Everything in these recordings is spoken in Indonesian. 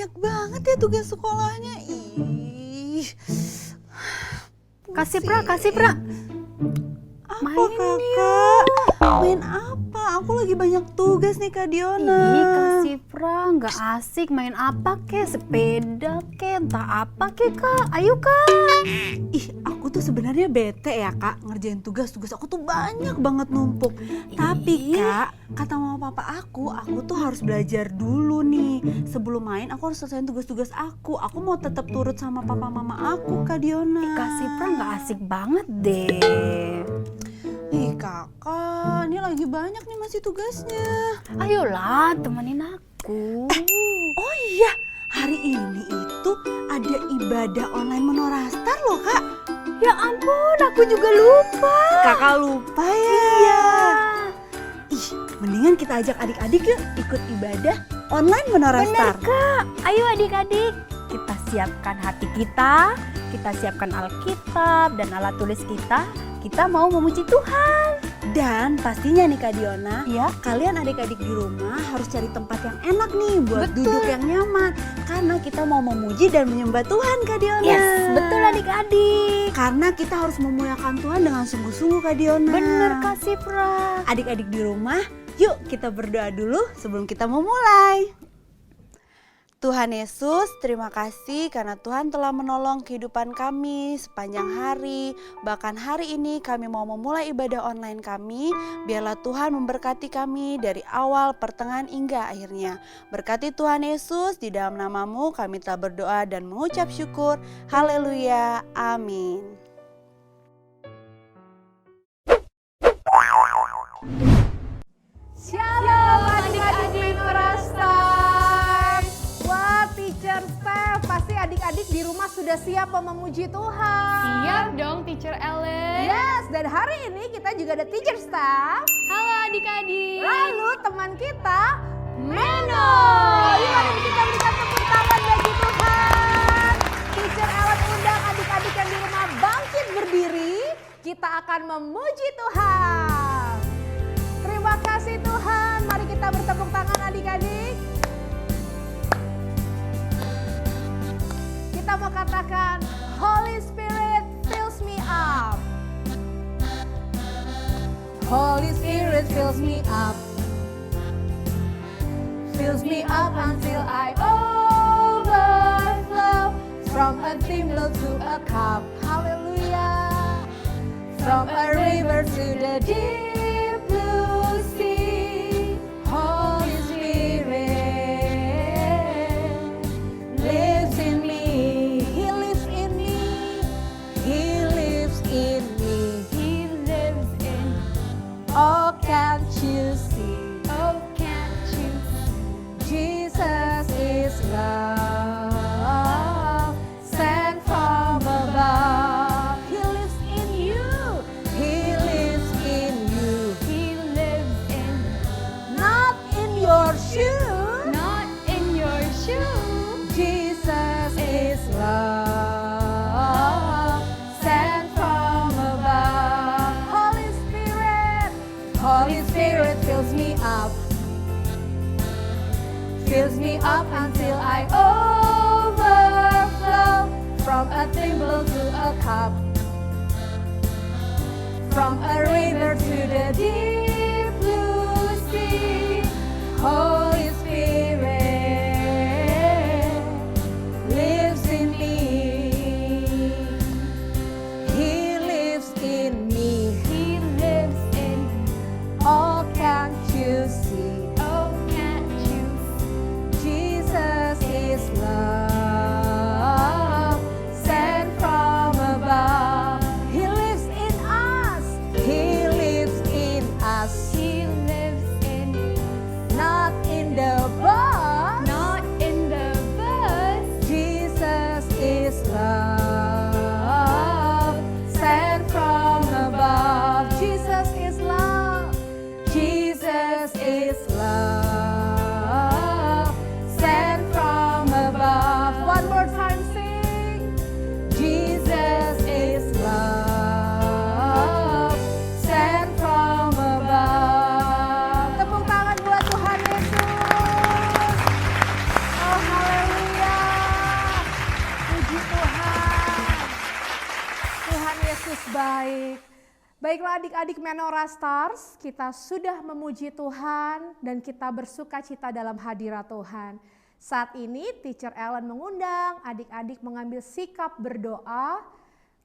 banyak banget ya tugas sekolahnya. Ih. Kasih Pra. Apa Main kakak? Main apa? Aku lagi banyak tugas nih Kak Diona. Ih, kasih Pra, nggak asik main apa kek, sepeda kek, entah apa kek Kak. Ayo Kak. Ih, aku tuh sebenarnya bete ya Kak ngerjain tugas aku tuh banyak banget numpuk. Tapi Kak, kata mama papa aku tuh harus belajar dulu nih. Sebelum main aku harus selesaiin tugas-tugas aku. Aku mau tetap turut sama papa mama aku Kak Diona. Kasih Pra nggak asik banget deh. Ih kakak, ini lagi banyak nih masih tugasnya. Ayolah temenin aku. Oh iya, hari ini itu ada ibadah online Menorastar loh Kak. Ya ampun, aku juga lupa. Kakak lupa ya? Iya. Ih, mendingan kita ajak adik-adik yuk ikut ibadah online Menorastar. Bener Kak, ayo adik-adik. Kita siapkan hati kita siapkan Alkitab dan alat tulis kita mau memuji Tuhan. Dan pastinya nih Kak Diona, Ya. kalian adik-adik di rumah harus cari tempat yang enak nih buat Betul. duduk yang nyaman. Karena kita mau memuji dan menyembah Tuhan Kak Diona. Yes, betul adik-adik. Karena kita harus memuliakan Tuhan dengan sungguh-sungguh Kak Diona. Bener kasih Pra. Adik-adik di rumah, yuk kita berdoa dulu sebelum kita memulai. Tuhan Yesus, terima kasih karena Tuhan telah menolong kehidupan kami sepanjang hari. Bahkan hari ini kami mau memulai ibadah online kami. Biarlah Tuhan memberkati kami dari awal, pertengahan hingga akhirnya. Berkati Tuhan Yesus, di dalam namamu kami telah berdoa dan mengucap syukur. Haleluya, amin. Shalom adik-adik Menorastar. Wah, Teacher Steph, pasti adik-adik di rumah sudah siap mau memuji Tuhan. Siap dong Teacher Ellen. Yes, dan hari ini kita juga ada Teacher Steph. Halo adik-adik. Lalu teman kita Meno. Yuk mari kita berikan tepuk tangan bagi Tuhan. Teacher Ellen undang adik-adik yang di rumah bangkit berdiri. Kita akan memuji Tuhan. Terima kasih Tuhan. Mari kita bertepuk tangan adik-adik. Kita mau katakan, Holy Spirit fills me up. Holy Spirit fills me up. Fills me up until I overflow. From a thimble to a cup. Hallelujah. From a river to the deep blue sea. Holy Spirit lives in me. He lives in me. He lives in me. He lives in. Oh, can't you see? Oh, can't you Jesus is love, sent from above. He lives in you. He lives in you. He lives in. Not in your shoe. Not in your shoe. Jesus is love, sent from above. Holy Spirit fills me up. Fills me up until I overflow. From a thimble to a cup. From a river to the deep blue sea. Holy Spirit lives in me. He lives in me. He lives in. Oh, can't you see? Oh, can't you Jesus is love, sent from above. He lives in us. He lives in us. He lives in. Not in Tuhan Yesus baik. Baiklah adik-adik Menora Stars, kita sudah memuji Tuhan dan kita bersuka cita dalam hadirat Tuhan. Saat ini Teacher Ellen mengundang adik-adik mengambil sikap berdoa.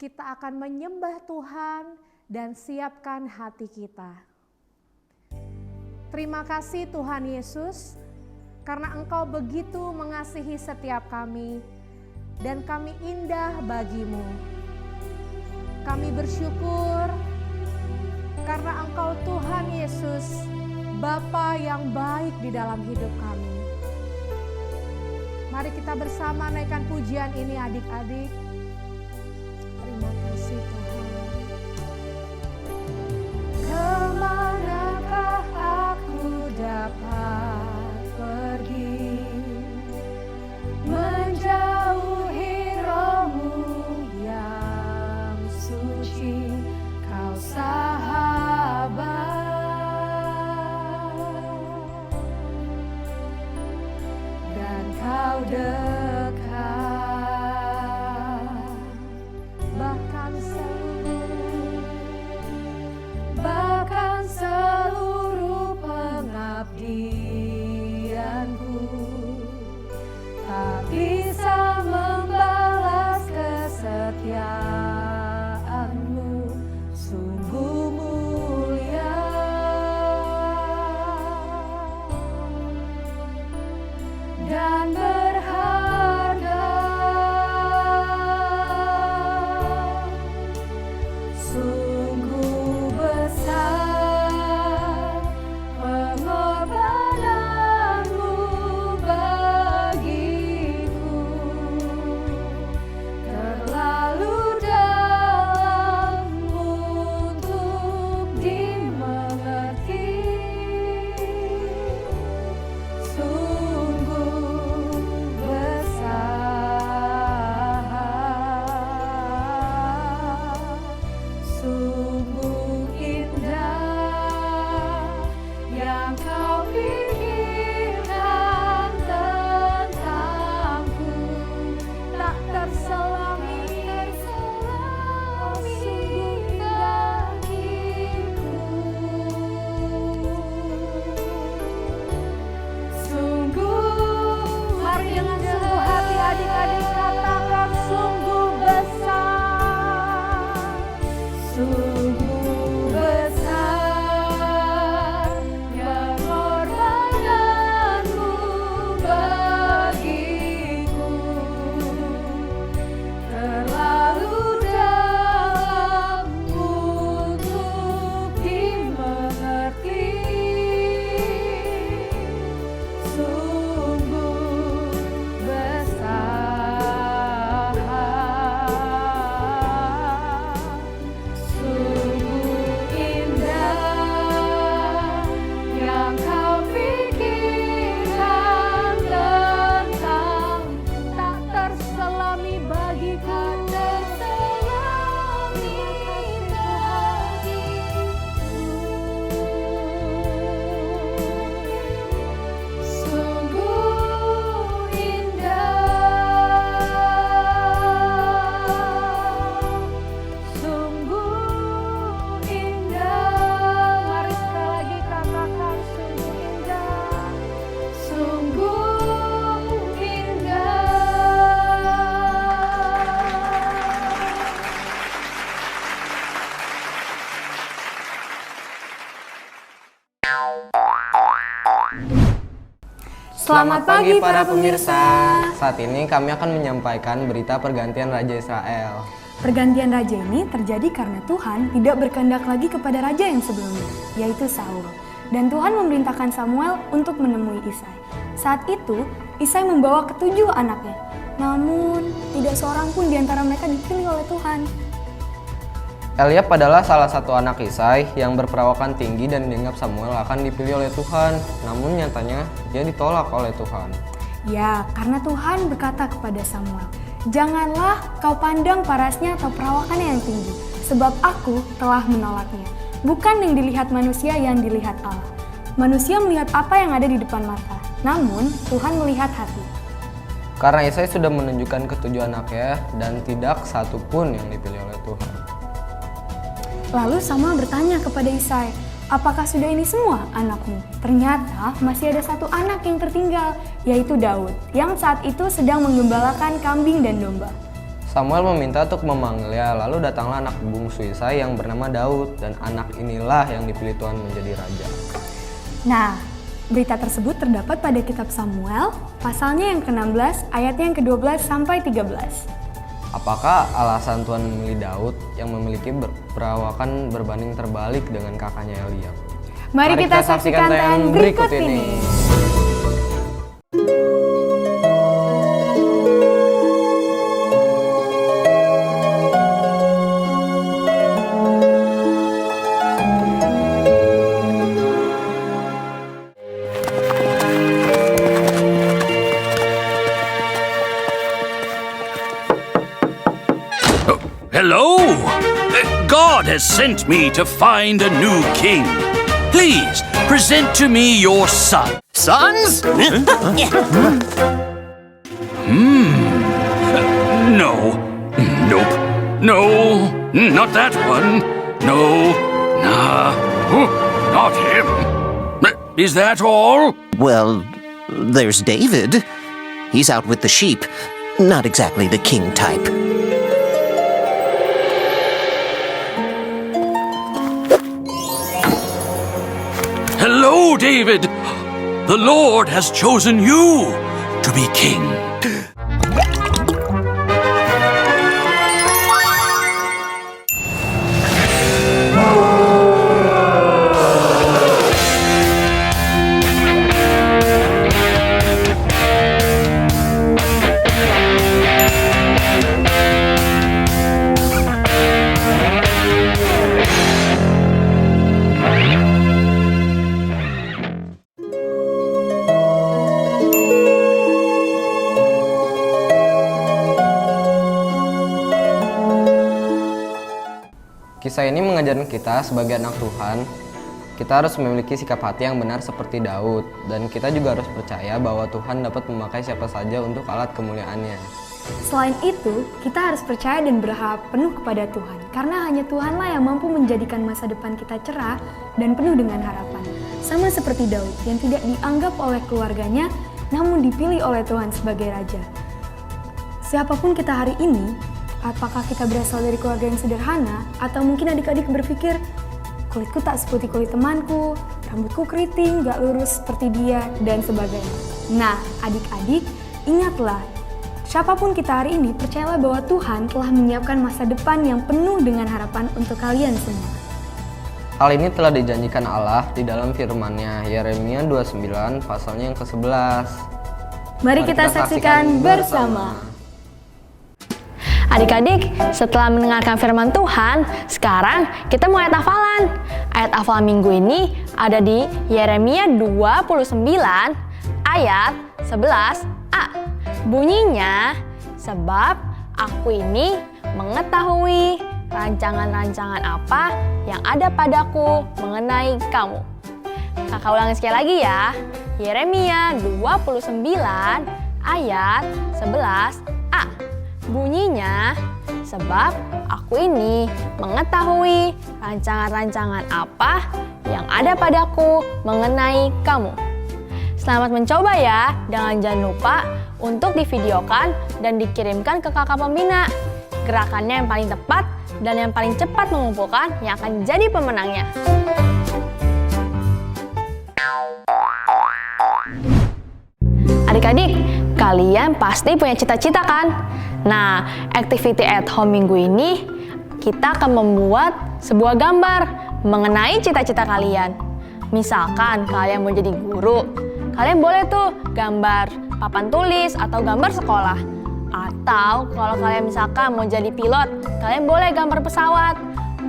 Kita akan menyembah Tuhan dan siapkan hati kita. Terima kasih Tuhan Yesus, karena Engkau begitu mengasihi setiap kami dan kami indah bagimu. Kami bersyukur karena Engkau Tuhan Yesus, Bapa yang baik di dalam hidup kami. Mari kita bersama naikkan pujian ini adik-adik. Terima kasih Tuhan. Kemanakah aku dapat pergi, menjauhi roh-Mu yang suci, Kau sahabat, dan Kau dekat, bahkan seluruh pengabdianku tak bisa membalas kesetiaan-Mu, sungguh mulia dan berharga. Sungguh besar pengorbanan-Mu bagiku, terlalu dalam untuk dimengerti. Sungguh besar, sungguh indah yang Kau pikirkan tentangku, tak terselami sungguh bagiku. Sungguh, mari dengan sungguh hati adik-adik katakan sungguh besar, sungguh besar pengorbanan-Mu bagiku, terlalu dalam untuk dimengerti. Sungguh besar, sungguh indah yang Kau pikirkan tentangku, tak terselami bagiku. Sungguh indah, sungguh indah. Mari sekali lagi katakan sungguh indah, sungguh indah. Selamat pagi para pemirsa. Saat ini kami akan menyampaikan berita pergantian Raja Israel. Pergantian raja ini terjadi karena Tuhan tidak berkehendak lagi kepada raja yang sebelumnya, yaitu Saul. Dan Tuhan memerintahkan Samuel untuk menemui Isai. Saat itu, Isai membawa ketujuh anaknya. Namun, tidak seorang pun di antara mereka dipilih oleh Tuhan. Eliab adalah salah satu anak Isai yang berperawakan tinggi dan dianggap Samuel akan dipilih oleh Tuhan. Namun nyatanya dia ditolak oleh Tuhan. Ya, karena Tuhan berkata kepada Samuel, "Janganlah kau pandang parasnya atau perawakannya yang tinggi, sebab aku telah menolaknya. Bukan yang dilihat manusia yang dilihat Allah. Manusia melihat apa yang ada di depan mata, namun Tuhan melihat hati." Karena Isai sudah menunjukkan ketujuh anaknya dan tidak satu pun yang dipilih oleh Tuhan. Lalu Samuel bertanya kepada Isai, apakah sudah ini semua anakmu? Ternyata masih ada satu anak yang tertinggal, yaitu Daud, yang saat itu sedang menggembalakan kambing dan domba. Samuel meminta untuk memanggilnya, lalu datanglah anak bungsu Isai yang bernama Daud, dan anak inilah yang dipilih Tuhan menjadi raja. Nah, berita tersebut terdapat pada kitab Samuel, pasalnya yang ke-16, ayatnya yang ke-12 sampai 13. Apakah alasan Tuhan memilih Daud yang memiliki perawakan berbanding terbalik dengan kakaknya Eliab? Mari kita saksikan tayangan berikut ini. Hello! God has sent me to find a new king. Please, present to me your son. Sons? No. Nope. No. Not that one. No. Nah. Not him. Is that all? Well, there's David. He's out with the sheep. Not exactly the king type. Hello, David. The Lord has chosen you to be king. Kisah ini mengajarkan kita sebagai anak Tuhan, kita harus memiliki sikap hati yang benar seperti Daud, dan kita juga harus percaya bahwa Tuhan dapat memakai siapa saja untuk alat kemuliaannya. Selain itu, kita harus percaya dan berharap penuh kepada Tuhan, karena hanya Tuhanlah yang mampu menjadikan masa depan kita cerah dan penuh dengan harapan. Sama seperti Daud yang tidak dianggap oleh keluarganya, namun dipilih oleh Tuhan sebagai raja. Siapapun kita hari ini, apakah kita berasal dari keluarga yang sederhana, atau mungkin adik-adik berpikir, kulitku tak seputih kulit temanku, rambutku keriting, gak lurus seperti dia, dan sebagainya. Nah, adik-adik, ingatlah, siapapun kita hari ini, percayalah bahwa Tuhan telah menyiapkan masa depan yang penuh dengan harapan untuk kalian semua. Hal ini telah dijanjikan Allah di dalam firman-Nya, Yeremia 29 pasalnya yang ke-11. Mari kita saksikan bersama. Adik-adik, setelah mendengarkan firman Tuhan, sekarang kita mau ayat hafalan. Ayat hafalan minggu ini ada di Yeremia 29 ayat 11a. Bunyinya, sebab aku ini mengetahui rancangan-rancangan apa yang ada padaku mengenai kamu. Kakak ulangi sekali lagi ya. Yeremia 29 ayat 11a. Bunyinya, sebab aku ini mengetahui rancangan-rancangan apa yang ada padaku mengenai kamu. Selamat mencoba ya, jangan lupa untuk divideokan dan dikirimkan ke kakak pembina. Gerakannya yang paling tepat dan yang paling cepat mengumpulkan yang akan jadi pemenangnya. Adik-adik, kalian pasti punya cita-cita kan? Nah, activity at home minggu ini kita akan membuat sebuah gambar mengenai cita-cita kalian. Misalkan kalian mau jadi guru, kalian boleh tuh gambar papan tulis atau gambar sekolah. Atau kalau kalian misalkan mau jadi pilot, kalian boleh gambar pesawat.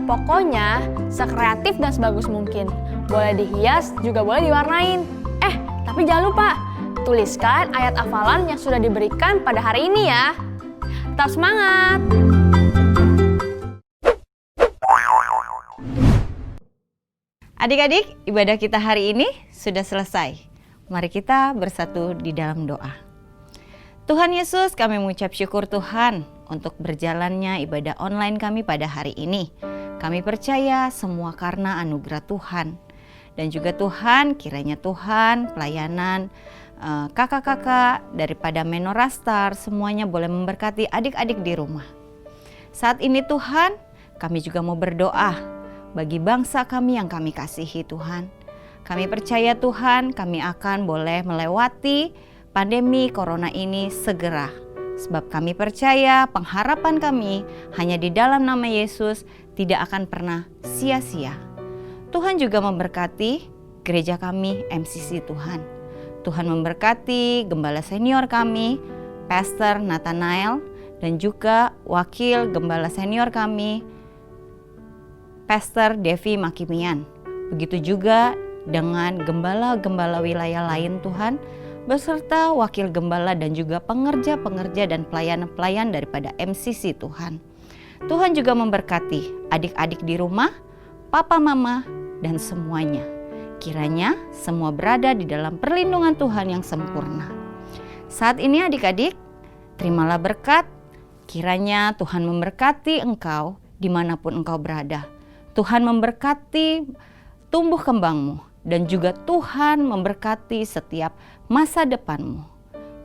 Pokoknya sekreatif dan sebagus mungkin. Boleh dihias, juga boleh diwarnain. Tapi jangan lupa, tuliskan ayat hafalan yang sudah diberikan pada hari ini ya. Tetap semangat! Adik-adik, ibadah kita hari ini sudah selesai. Mari kita bersatu di dalam doa. Tuhan Yesus, kami mengucap syukur Tuhan untuk berjalannya ibadah online kami pada hari ini. Kami percaya semua karena anugerah Tuhan. Dan juga Tuhan, kiranya Tuhan pelayanan kakak-kakak daripada Menora Star semuanya boleh memberkati adik-adik di rumah. Saat ini Tuhan, kami juga mau berdoa bagi bangsa kami yang kami kasihi Tuhan. Kami percaya Tuhan, kami akan boleh melewati pandemi corona ini segera. Sebab kami percaya pengharapan kami hanya di dalam nama Yesus tidak akan pernah sia-sia. Tuhan juga memberkati gereja kami MCC Tuhan. Tuhan memberkati gembala senior kami, Pastor Nathanael, dan juga wakil gembala senior kami, Pastor Devi Makimian. Begitu juga dengan gembala-gembala wilayah lain Tuhan, beserta wakil gembala dan juga pengerja-pengerja dan pelayan-pelayan daripada MCC Tuhan. Tuhan juga memberkati adik-adik di rumah, papa mama, dan semuanya. Kiranya semua berada di dalam perlindungan Tuhan yang sempurna. Saat ini adik-adik, terimalah berkat. Kiranya Tuhan memberkati engkau dimanapun engkau berada. Tuhan memberkati tumbuh kembangmu dan juga Tuhan memberkati setiap masa depanmu.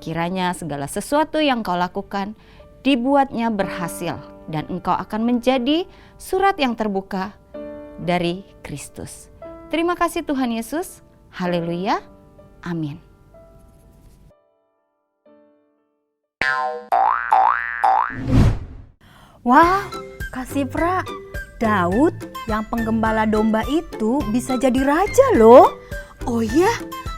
Kiranya segala sesuatu yang kau lakukan dibuatnya berhasil dan engkau akan menjadi surat yang terbuka dari Kristus. Terima kasih Tuhan Yesus. Haleluya. Amin. Wah, Kak Sifra, Daud yang penggembala domba itu bisa jadi raja loh. Oh iya?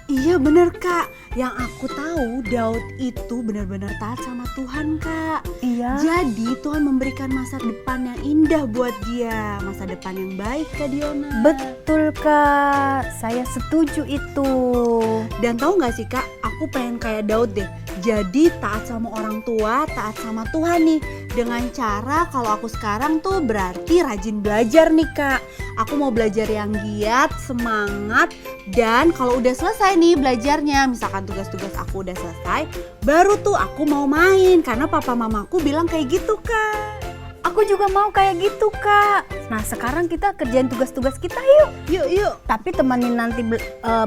Iya bener Kak, yang aku tahu Daud itu benar-benar taat sama Tuhan Kak. Iya. Jadi Tuhan memberikan masa depan yang indah buat dia, masa depan yang baik Kak Diona. Betul Kak, saya setuju itu. Dan tahu gak sih Kak, aku pengen kayak Daud deh. Jadi taat sama orang tua, taat sama Tuhan nih. Dengan cara kalau aku sekarang tuh berarti rajin belajar nih Kak. Aku mau belajar yang giat, semangat. Dan kalau udah selesai nih belajarnya, misalkan tugas-tugas aku udah selesai, baru tuh aku mau main. Karena papa mamaku bilang kayak gitu Kak. Aku juga mau kayak gitu Kak. Nah sekarang kita kerjain tugas-tugas kita yuk. Yuk. Tapi temenin nanti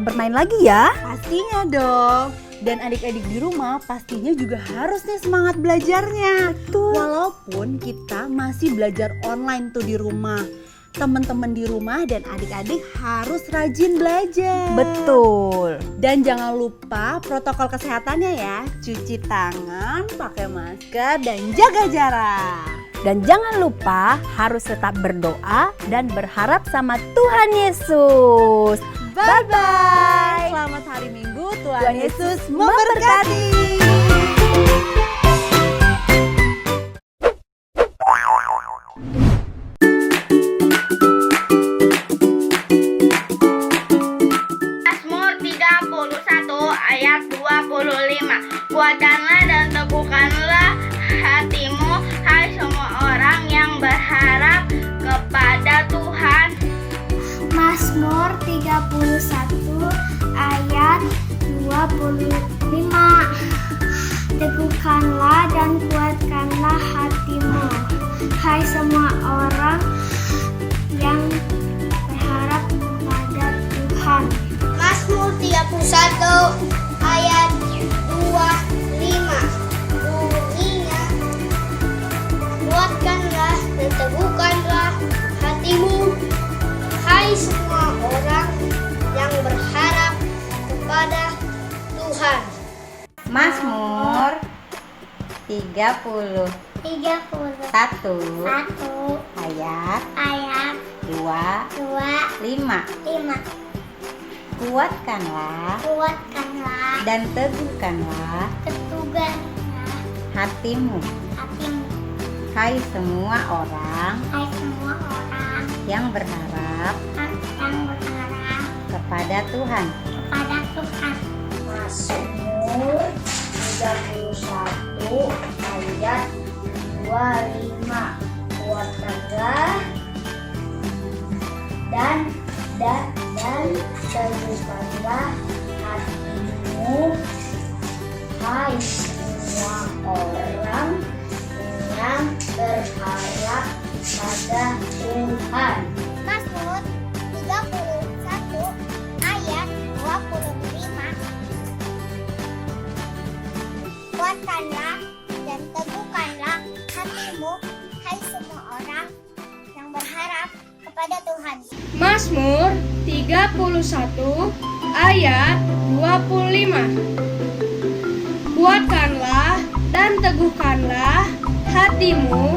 bermain lagi ya. Pastinya dong. Dan adik-adik di rumah pastinya juga harus nih semangat belajarnya. Betul. Walaupun kita masih belajar online tuh di rumah. Teman-teman di rumah dan adik-adik harus rajin belajar. Betul. Dan jangan lupa protokol kesehatannya ya. Cuci tangan, pakai masker, dan jaga jarak. Dan jangan lupa harus tetap berdoa dan berharap sama Tuhan Yesus. Bye-bye. Selamat hari Minggu. Tuhan Yesus memberkati. Mazmur 31 ayat 25. Kuatkanlah dan teguhkanlah hatimu, hai semua orang yang berharap kepada Tuhan. Mazmur 31 ayat 25. Teguhkanlah dan kuatkanlah hatimu, hai semua orang yang berharap kepada Tuhan. Mazmur 31 ayat 25. Bunyinya, kuatkanlah dan teguhkanlah hatimu, hai semua orang yang berharap kepada Tuhan. Mazmur 31 ayat 25. Kuatkanlah dan teguhkanlah hatimu, hai semua orang yang berharap kepada Tuhan. Mazmur 31 ayat 25. Kuatkanlah dan teguhkanlah hatimu, hai semua orang yang berharap pada Tuhan. kepada Tuhan. Mazmur 31 ayat 25. Kuatkanlah dan teguhkanlah hatimu,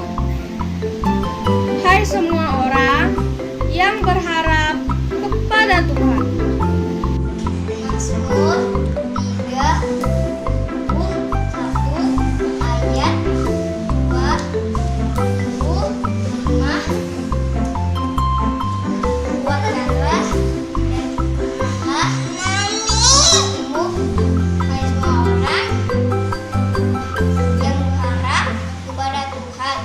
hai semua orang yang berharap kepada Tuhan. Mazmur 31 ayat 25. Kuatkanlah dan teguhkanlah hatimu, hai semua orang yang berharap kepada Tuhan.